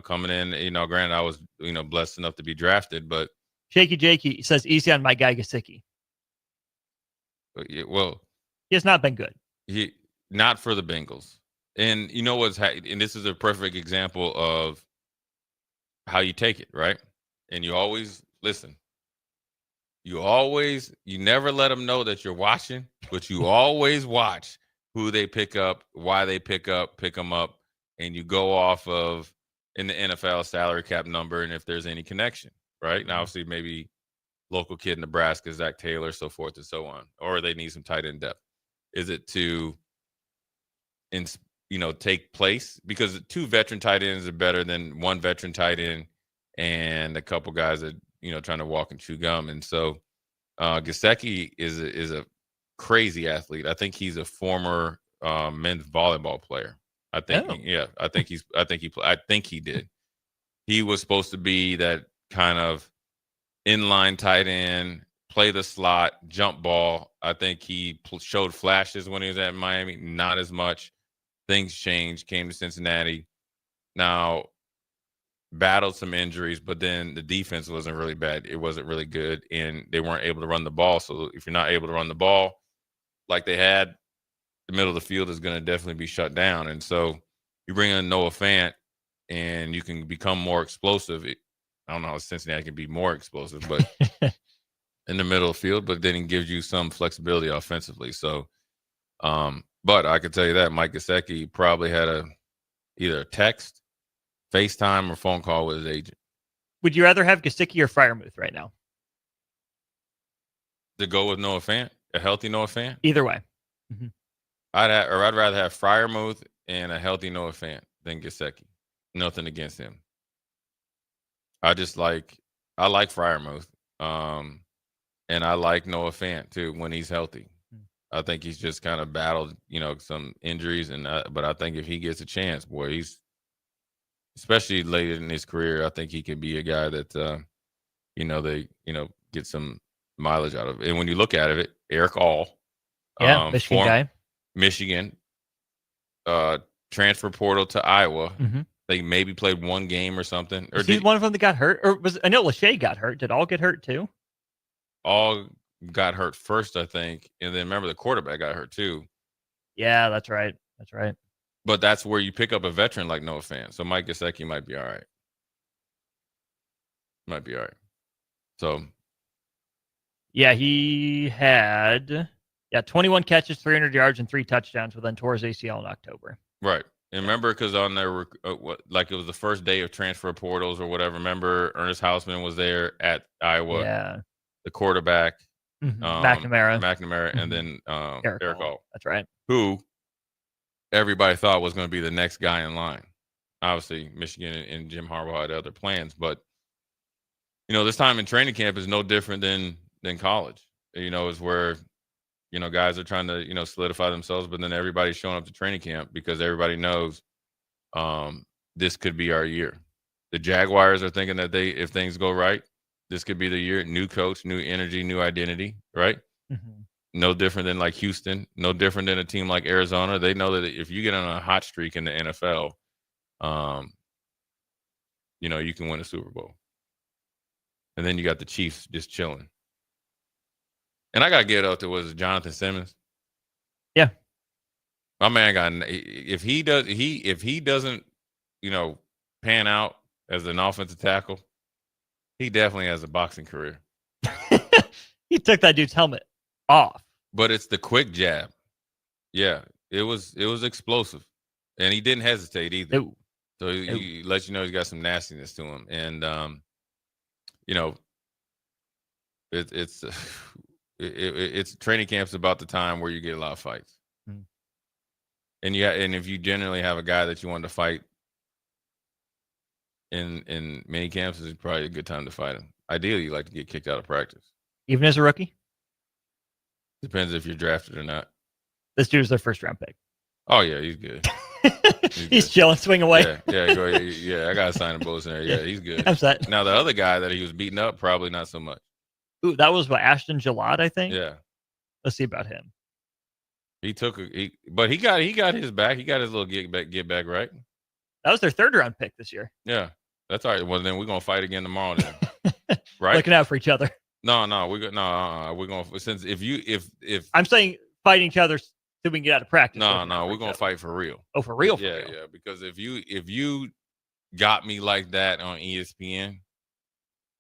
Coming in. Granted, I was blessed enough to be drafted, but Shaky Jakey says easy on my guy Gesicki. Well, he has not been good. He not for the Bengals. And and this is a perfect example of how you take it, right? And you always listen. You never let them know that you're watching, but you always watch who they pick up, why they pick them up, and you go off of in the NFL salary cap number and if there's any connection, right? Now, obviously, maybe local kid in Nebraska, Zach Taylor, so forth and so on, or they need some tight end depth. Is it to take place, because 2 veteran tight ends are better than 1 veteran tight end and a couple guys that trying to walk and chew gum. And so Gesicki is a crazy athlete. I think he's a former men's volleyball player. I think he did. He was supposed to be that kind of inline tight end, play the slot, jump ball. I think he showed flashes when he was at Miami, not as much. Things changed, came to Cincinnati. Now, battled some injuries, but then the defense wasn't really bad. It wasn't really good, and they weren't able to run the ball. So if you're not able to run the ball like they had, the middle of the field is going to definitely be shut down. And so you bring in Noah Fant, and you can become more explosive. I don't know how Cincinnati can be more explosive, but in the middle of the field, but then it gives you some flexibility offensively. So, but I can tell you that Mike Gesicki probably had either a text, FaceTime, or phone call with his agent. Would you rather have Gesicki or Freiermuth right now? To go with Noah Fant, a healthy Noah Fant? Either way. I'd rather have Freiermuth and a healthy Noah Fant than Gesicki. Nothing against him. I like Freiermuth. And I like Noah Fant too when he's healthy. I think he's just kind of battled, some injuries, but I think if he gets a chance, boy, he's especially later in his career. I think he can be a guy that, they get some mileage out of. And when you look at it, Eric All, Michigan guy, Michigan, transfer portal to Iowa. They maybe played 1 game or something. Or did one of them that got hurt, or I know Lachey got hurt. Did All get hurt too? All got hurt first, I think, and then remember the quarterback got hurt too. Yeah, that's right. But that's where you pick up a veteran like Noah Fant. So Mike Gesicki might be all right. So, yeah, he had 21 catches, 300 yards, and 3 touchdowns, but then tore his ACL in October. Right. And remember, because on there, like it was the first day of transfer portals or whatever. Remember, Ernest Hausman was there at Iowa. Yeah. The quarterback, McNamara, and then Eric All. That's right. Who everybody thought was going to be the next guy in line. Obviously, Michigan and Jim Harbaugh had other plans, but this time in training camp is no different than college. Is where guys are trying to solidify themselves, but then everybody's showing up to training camp because everybody knows this could be our year. The Jaguars are thinking that if things go right, this could be the year. New coach, new energy, new identity, right? No different than like Houston. No different than a team like Arizona. They know that if you get on a hot streak in the NFL, you can win a Super Bowl. And then you got the Chiefs just chilling. And I got to get up to was Jonathan Simmons. Yeah. My man got, if he doesn't, pan out as an offensive tackle, he definitely has a boxing career. He took that dude's helmet off. But it's the quick jab. Yeah, it was explosive. And he didn't hesitate either. Ooh. So he lets you know he's got some nastiness to him. And it's training camp's about the time where you get a lot of fights. And if you generally have a guy that you want to fight in many camps, it's probably a good time to fight him. Ideally, you like to get kicked out of practice. Even as a rookie? Depends if you're drafted or not. This dude's their first round pick. Oh, yeah, he's good. He's chilling, swing away. Yeah, I got to sign him both in there. Yeah, he's good. I'm set. Now, the other guy that he was beating up, probably not so much. Ooh, that was Ashton Gillard, I think. Yeah. Let's see about him. But he got his back. He got his little get back right. That was their third round pick this year. Yeah, that's all right. Well, then we're gonna fight again tomorrow. Then, right? Looking out for each other. No, we're gonna since if I'm saying fighting each other so we can get out of practice. No, we're gonna fight for real. Oh, for real? Yeah. Because if you got me like that on ESPN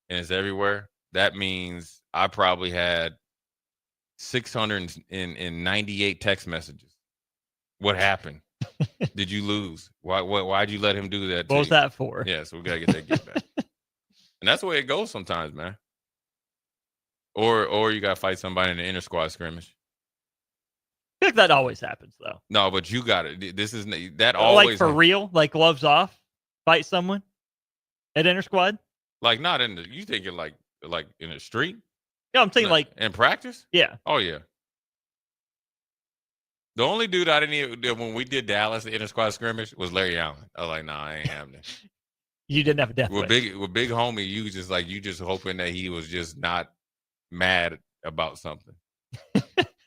and it's everywhere, that means I probably had 698 text messages. What happened? Did you lose? Why'd you let him do that? What was that for? Yeah, so we gotta get that get back. And that's the way it goes sometimes, man. Or you gotta fight somebody in the inter squad scrimmage. I think that always happens though. No, but you got it. This is that always like for real, like gloves off, fight someone at inter squad. Like not in the. You think it like in the street? Yeah, I'm thinking like in practice. Yeah. Oh yeah. The only dude I didn't even when we did Dallas the inter squad scrimmage was Larry Allen. I was like, nah, I ain't having it. You didn't have a death with big homie. You just hoping that he was just not mad about something.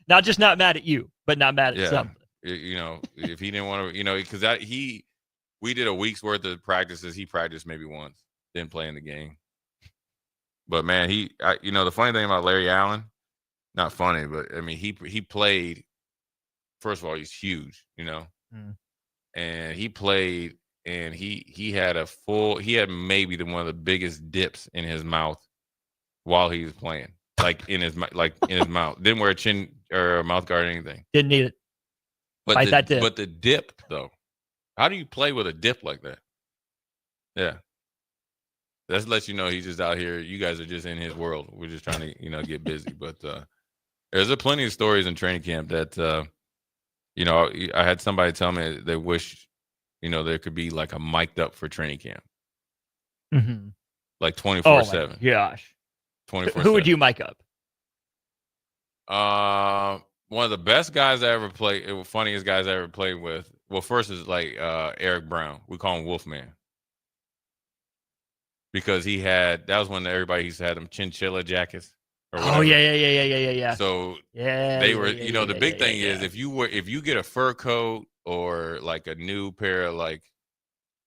Not just not mad at you, but not mad at something. If he didn't want to, because we did a week's worth of practices. He practiced maybe once, didn't play in the game. But man, the funny thing about Larry Allen, not funny, but I mean, he played. First of all, he's huge, and he played, and he had maybe one of the biggest dips in his mouth while he was playing, like in his mouth. Didn't wear a chin or a mouth guard or anything. Didn't need it. But the dip though, how do you play with a dip like that? Yeah. That lets you know he's just out here. You guys are just in his world. We're just trying to, get busy. But there's plenty of stories in training camp that, I had somebody tell me they wish, there could be like a mic'd up for training camp. Mm-hmm. Like 24/7. Oh my gosh. 24/7. Who would you mic up? One of the best guys I ever played, funniest guys I ever played with. Well, first is like Eric Brown. We call him Wolfman. Because that was when everybody used to have them chinchilla jackets. Oh yeah. So they were, the big thing is if you get a fur coat or like a new pair of like,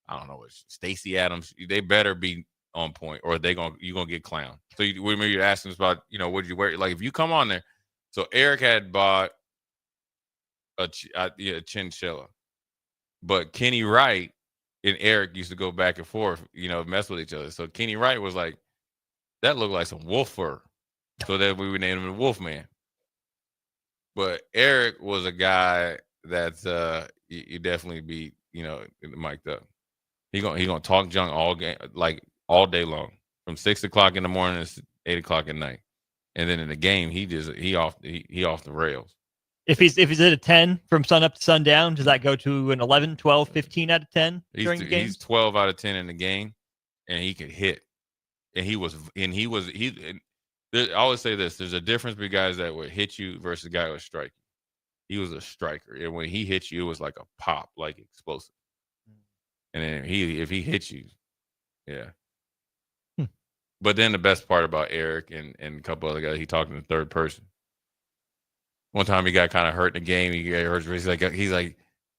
I don't know, Stacey Adams, they better be on point or you're gonna get clowned. So when you're asking us about, what you wear, like if you come on there. So Eric had bought a chinchilla, but Kenny Wright and Eric used to go back and forth, mess with each other. So Kenny Wright was like, that looked like some wolf fur. So that we would name him the Wolfman. But Eric was a guy that's you definitely be, mic'd up. He gonna talk junk all day long. From 6 o'clock in the morning to 8 o'clock at night. And then in the game, he off the rails. If he's at a 10 from sun up to sundown, does that go to an 11, 12, 15 out of 10 during the game? He's 12 out of 10 in the game, and he could hit. And I always say this: there's a difference between guys that would hit you versus a guy who would strike you. He was a striker, and when he hit you, it was like a pop, like explosive. And then if he hit you, yeah. But then the best part about Eric and a couple other guys, he talked in the third person. One time he got kind of hurt in the game. He got hurt.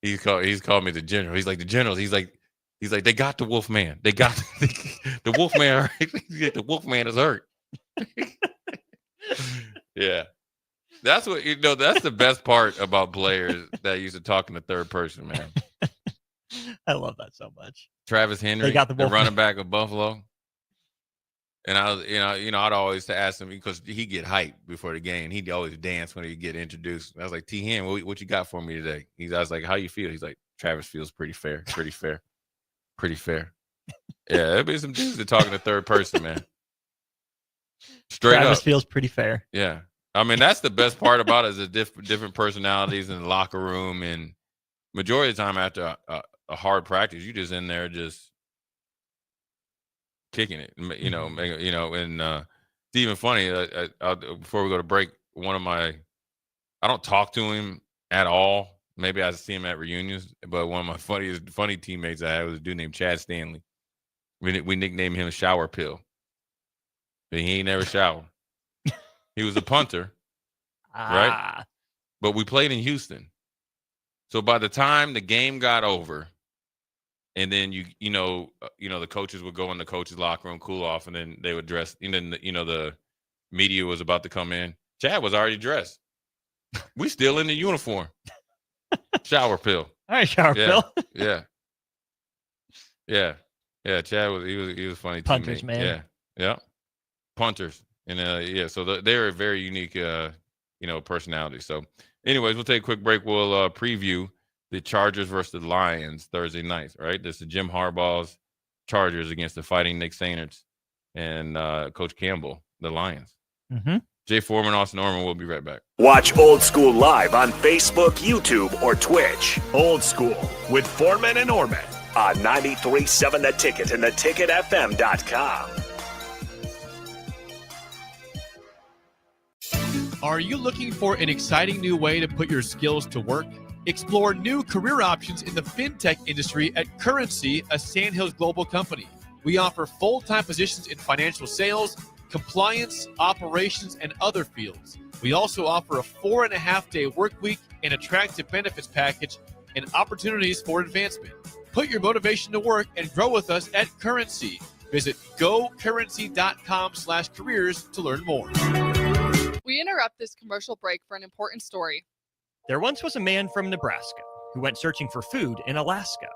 He's called me the general. He's like the generals. He's like they got the wolf man. They got the wolf man. The wolf man is hurt. Yeah. That's what that's the best part about players that used to talk in the third person, man. I love that so much. Travis Henry, they got the running back of Buffalo. And I was, I'd always ask him because he'd get hyped before the game. He'd always dance when he'd get introduced. I was like, T. Hen, what you got for me today? I was like, how you feel? He's like, Travis feels pretty fair. Yeah, there'd be some dudes that talk in the third person, man. Straight Travis up. feels pretty fair. Yeah. I mean, that's the best part about it is the different personalities in the locker room. And majority of the time after a hard practice, you just in there just kicking it, and it's even funny. Before we go to break, I don't talk to him at all. Maybe I see him at reunions, but one of my funny teammates I had was a dude named Chad Stanley. We nicknamed him Shower Pill. But he ain't never showered. He was a punter, right? But we played in Houston. So by the time the game got over, and then the coaches would go in the coaches' locker room, cool off, and then they would dress. And then the media was about to come in. Chad was already dressed. We still in the uniform. Shower Pill. All right, Shower Pill. Yeah. Chad was he was funny. Punters, teammate. man. Yeah. Punters, and so they're a very unique personality. So, anyways, we'll take a quick break. We'll preview the Chargers versus the Lions Thursday night, right? This is Jim Harbaugh's Chargers against the Fighting Nick Saints and Coach Campbell, the Lions. Mm-hmm. Jay Foreman, Austin Norman, we'll be right back. Watch Old School live on Facebook, YouTube, or Twitch. Old School with Foreman and Orman on 93.7 The Ticket and theticketfm.com. Are you looking for an exciting new way to put your skills to work? Explore new career options in the fintech industry at Currency, a Sandhills global company. We offer full-time positions in financial sales, compliance, operations, and other fields. We also offer a 4.5-day work week, an attractive benefits package, and opportunities for advancement. Put your motivation to work and grow with us at Currency. Visit gocurrency.com/careers to learn more. We interrupt this commercial break for an important story. There once was a man from Nebraska who went searching for food in Alaska.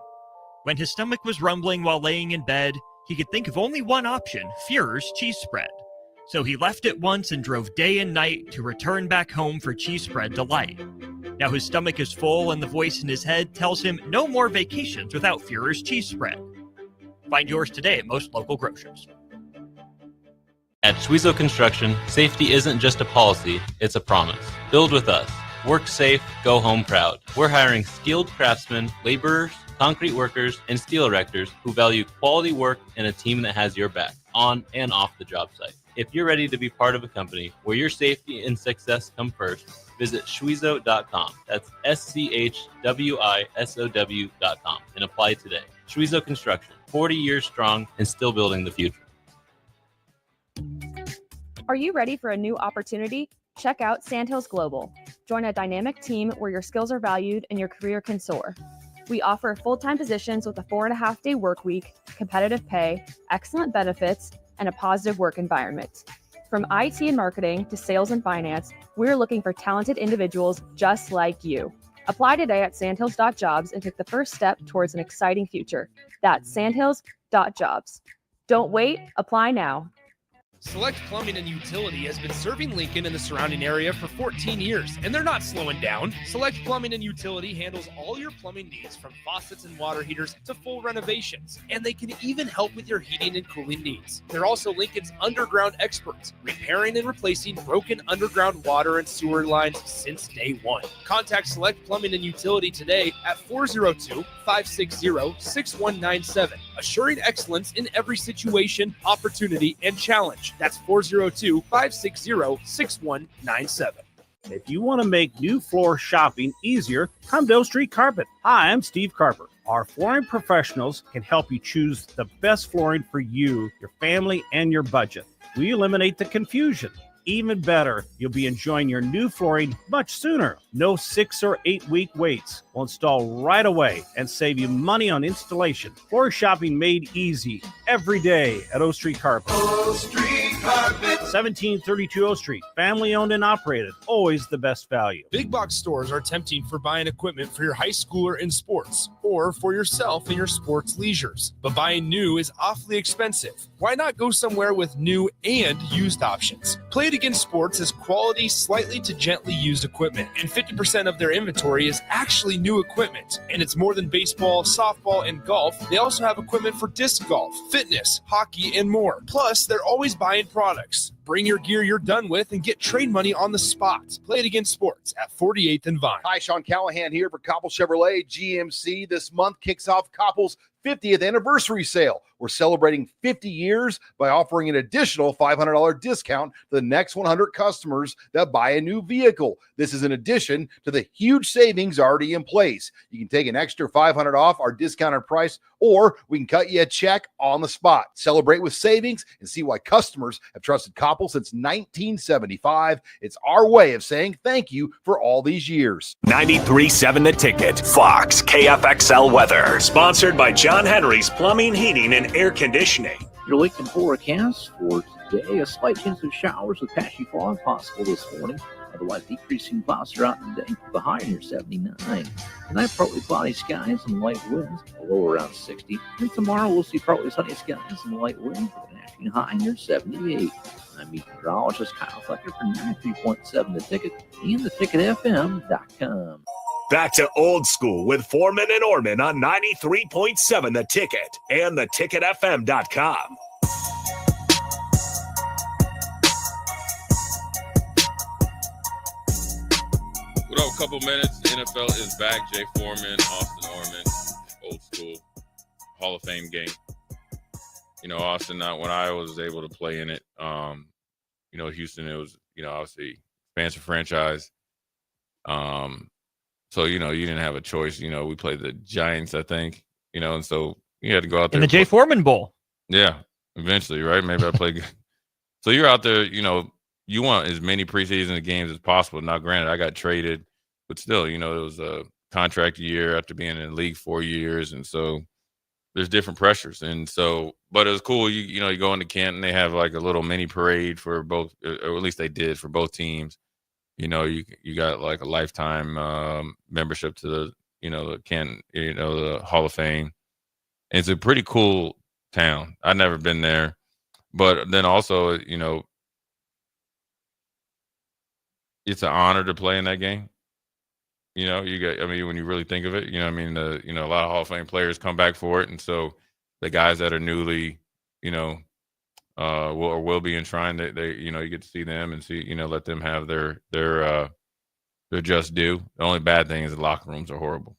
When his stomach was rumbling while laying in bed, he could think of only one option, Führer's cheese spread. So he left it once and drove day and night to return back home for cheese spread delight. Now his stomach is full and the voice in his head tells him no more vacations without Führer's cheese spread. Find yours today at most local grocers. At Schwiezo Construction, safety isn't just a policy, it's a promise. Build with us. Work safe, go home proud. We're hiring skilled craftsmen, laborers, concrete workers, and steel erectors who value quality work and a team that has your back, on and off the job site. If you're ready to be part of a company where your safety and success come first, visit Schwiezo.com. That's SCHWISOW.com and apply today. Schwiezo Construction, 40 years strong and still building the future. Are you ready for a new opportunity? Check out Sandhills Global. Join a dynamic team where your skills are valued and your career can soar. We offer full-time positions with a 4.5-day work week, competitive pay, excellent benefits, and a positive work environment. From IT and marketing to sales and finance, we're looking for talented individuals just like you. Apply today at sandhills.jobs and take the first step towards an exciting future. That's sandhills.jobs. Don't wait, apply now. Select Plumbing and Utility has been serving Lincoln and the surrounding area for 14 years, and they're not slowing down. Select Plumbing and Utility handles all your plumbing needs from faucets and water heaters to full renovations, and they can even help with your heating and cooling needs. They're also Lincoln's underground experts, repairing and replacing broken underground water and sewer lines since day one. Contact Select Plumbing and Utility today at 402-560-6197, assuring excellence in every situation, opportunity, and challenge. That's 402-560-6197. If you want to make new floor shopping easier, come to O Street Carpet. Hi, I'm Steve Carper. Our flooring professionals can help you choose the best flooring for you, your family, and your budget. We eliminate the confusion. even better, you'll be enjoying your new flooring much sooner. No 6 or 8 week waits. We'll install right away and save you money on installation. Floor shopping made easy every day at O Street Carpet. O Street Carpet. 1732 O Street. Family owned and operated. Always the best value. Big box stores are tempting for buying equipment for your high schooler in sports or for yourself in your sports leisures. But buying new is awfully expensive. Why not go somewhere with new and used options? Play It Against Sports has quality, slightly to gently used equipment, and 50% of their inventory is actually new equipment. And it's more than baseball, softball, and golf. They also have equipment for disc golf, fitness, hockey, and more. Plus, they're always buying products. Bring your gear you're done with and get trade money on the spot. Play It Against Sports at 48th and Vine. Hi, Sean Callahan here for Koppel Chevrolet GMC. This month kicks off Koppel's 50th anniversary sale. We're celebrating 50 years by offering an additional $500 discount to the next 100 customers that buy a new vehicle. This is in addition to the huge savings already in place. You can take an extra $500 off our discounted price, or we can cut you a check on the spot. Celebrate with savings and see why customers have trusted Koppel since 1975. It's our way of saying thank you for all these years. 93.7 The Ticket, Fox, KFXL weather. Sponsored by John Henry's Plumbing, Heating, and Air Conditioning. Your Lincoln forecast for today, a slight chance of showers with patchy fog possible this morning. Otherwise, decreasing clouds throughout the day, the high near 79. Tonight, partly cloudy skies and light winds, a low around 60. And tomorrow, we'll see partly sunny skies and light winds with an afternoon high near 78. I'm meteorologist Kyle Flecker for 93.7 The Ticket and theticketfm.com. Back to old school with Foreman and Orman on 93.7 The Ticket and theticketfm.com. What up, couple minutes. The NFL is back. Jay Foreman, Austin Orman, old school Hall of Fame game. You know, Austin, when I was able to play in it, you know, Houston, it was, you know, obviously expansive franchise. So, you know, you didn't have a choice. You know, we played the Giants, I think, you know, and so you had to go out there. In the Jay Foreman Bowl. Yeah, eventually, right? Maybe I play. So you're out there, you know, you want as many preseason games as possible. Now, granted, I got traded, but still, you know, it was a contract year after being in the league 4 years. And so there's different pressures. And so, but it was cool. You know, you go into Canton, they have like a little mini parade for both, or at least they did for both teams. You know, you got like a lifetime membership to the, you know, the Canton, you know, the Hall of Fame. And it's a pretty cool town. I've never been there. But then also, you know, it's an honor to play in that game. You know, you got, I mean, when you really think of it, you know, I mean, you know, a lot of Hall of Fame players come back for it. And so the guys that are newly, you know, will be enshrined, they, you know, you get to see them and see, you know, let them have their just due. The only bad thing is the locker rooms are horrible.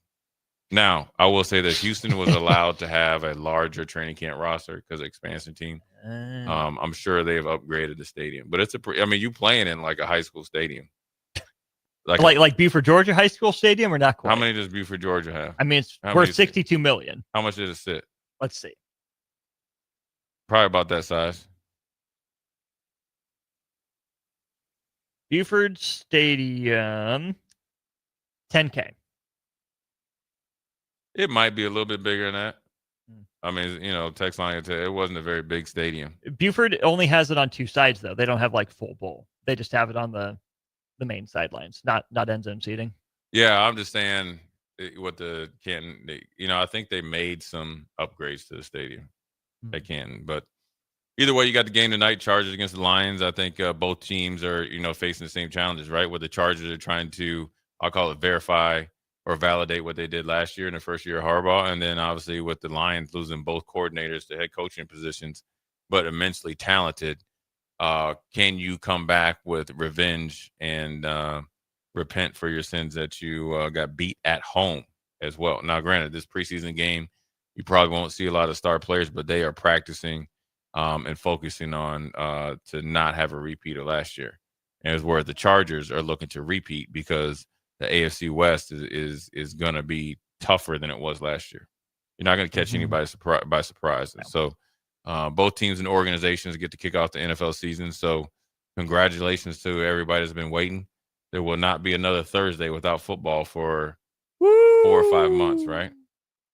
Now, I will say that Houston was allowed to have a larger training camp roster because of expansion team. I'm sure they have upgraded the stadium, but I mean, you playing in like a high school stadium. Like Buford, Georgia High School Stadium, or not quite? How many does Buford, Georgia have? I mean, it's worth $62 million. How much did it sit? Let's see. Probably about that size. Buford Stadium, 10K. It might be a little bit bigger than that. I mean, you know, text line, it wasn't a very big stadium. Buford only has it on two sides, though. They don't have like full bowl. They just have it on the main sidelines, not end zone seating. Yeah, I'm just saying what the Canton, you know, I think they made some upgrades to the stadium. They can, but either way, you got the game tonight, Chargers against the Lions. I think both teams are, you know, facing the same challenges, right? Where the Chargers are trying to, I'll call it verify or validate what they did last year in the first year of Harbaugh. And then obviously with the Lions losing both coordinators to head coaching positions, but immensely talented. Can you come back with revenge and repent for your sins that you got beat at home as well? Now, granted, this preseason game, you probably won't see a lot of star players, but they are practicing and focusing on to not have a repeat of last year. And it's where the Chargers are looking to repeat because the AFC West is going to be tougher than it was last year. You're not going to catch anybody by surprise. No. So both teams and organizations get to kick off the NFL season. So congratulations to everybody that's been waiting. There will not be another Thursday without football for 4 or 5 months, right?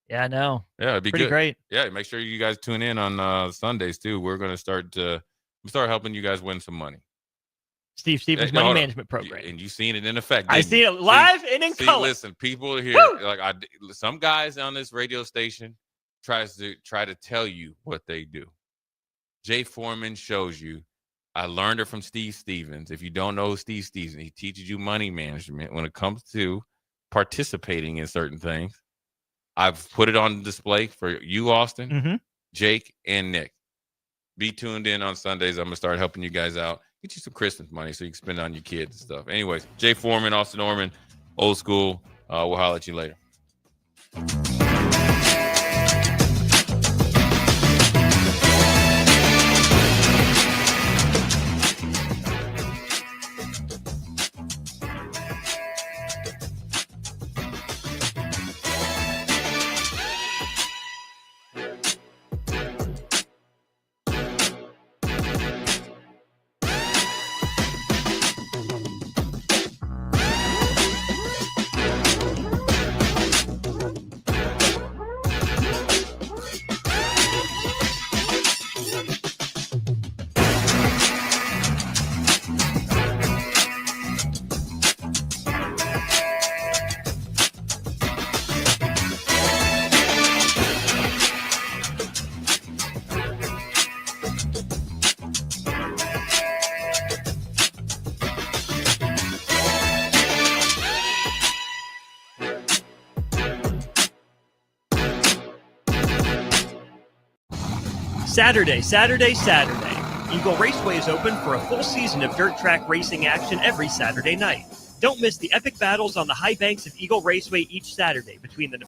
Yeah, I know. Yeah, it'd be pretty good. great. Yeah, make sure you guys tune in on Sundays too. We're going to start helping you guys win some money. Steve Stevens' Hey, money hold on. management program. And you seen it in effect. I didn't see you? it live and in color. Listen, people are here. Woo! Like some guys on this radio station try to tell you what they do. Jay Foreman shows you. I learned it from Steve Stevens. If you don't know Steve Stevens, he teaches you money management when it comes to participating in certain things. I've put it on display for you, Austin, Jake, and Nick. Be tuned in on Sundays. I'm going to start helping you guys out. Get you some Christmas money so you can spend it on your kids and stuff. Anyways, Jay Foreman, Austin Norman, old school. We'll holler at you later. Saturday. Eagle Raceway is open for a full season of dirt track racing action every Saturday night. Don't miss the epic battles on the high banks of Eagle Raceway each Saturday between the